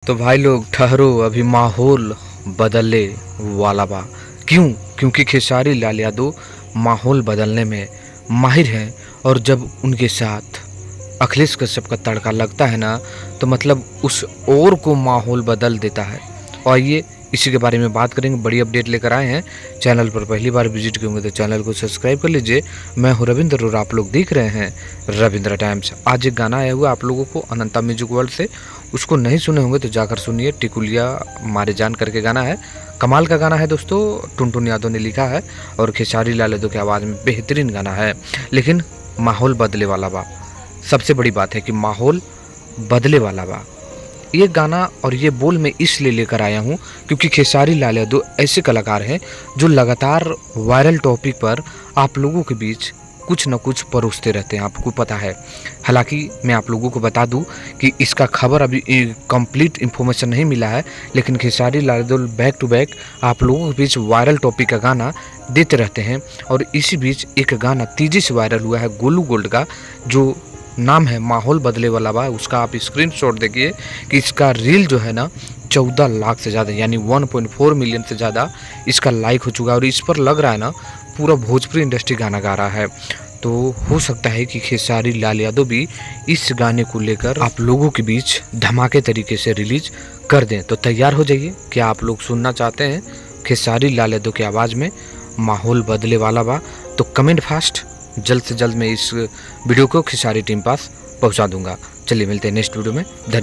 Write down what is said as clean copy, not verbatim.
तो भाई लोग ठहरो, अभी माहौल बदलने वाला बा। क्यों? क्योंकि खेसारी लाल यादव माहौल बदलने में माहिर हैं। और जब उनके साथ अखिलेश कश्यप का तड़का लगता है ना, तो मतलब उस ओर को माहौल बदल देता है। और ये इसी के बारे में बात करेंगे, बड़ी अपडेट लेकर आए हैं। चैनल पर पहली बार विजिट करेंगे तो चैनल को सब्सक्राइब कर लीजिए। मैं हूँ रविंद्र और आप लोग देख रहे हैं रविंद्र टाइम्स। आज एक गाना आया हुआ आप लोगों को अनंता म्यूजिक वर्ल्ड से, उसको नहीं सुने होंगे तो जाकर सुनिए। टिकुलिया मारे जान करके गाना है, कमाल का गाना है दोस्तों। टुनटुन यादव ने लिखा है और खेसारी लाल यादव की आवाज़ में बेहतरीन गाना है। लेकिन माहौल बदले वाला बा, सबसे बड़ी बात है कि माहौल बदले वाला बा। ये गाना और ये बोल मैं इसलिए लेकर आया हूँ क्योंकि खेसारी लाल यादव ऐसे कलाकार हैं जो लगातार वायरल टॉपिक पर आप लोगों के बीच कुछ न कुछ परोसते रहते हैं, आपको पता है। हालांकि मैं आप लोगों को बता दूं कि इसका खबर अभी कंप्लीट इन्फॉर्मेशन नहीं मिला है, लेकिन Khesari Lal Yadav back to back आप लोगों के बीच वायरल टॉपिक का गाना देते रहते हैं। और इसी बीच एक गाना तेजी से वायरल हुआ है गोलू गोल्ड का, जो नाम है माहौल बदले वाला बा। उसका आप स्क्रीनशॉट देखिए कि इसका रील जो है ना 14 लाख से ज़्यादा यानी 1.4 मिलियन से ज़्यादा इसका लाइक हो चुका है। और इस पर लग रहा है ना पूरा भोजपुरी इंडस्ट्री गाना गा रहा है। तो हो सकता है कि खेसारी लाल यादव भी इस गाने को लेकर आप लोगों के बीच धमाके तरीके से रिलीज कर दें। तो तैयार हो जाइए। क्या आप लोग सुनना चाहते हैं खेसारी लाल यादव की आवाज़ में माहौल बदले वाला बा? तो कमेंट फास्ट, जल्द से जल्द मैं इस वीडियो को खेसारी टीम पास पहुंचा दूंगा। चलिए मिलते हैं नेक्स्ट वीडियो में। धन्यवाद।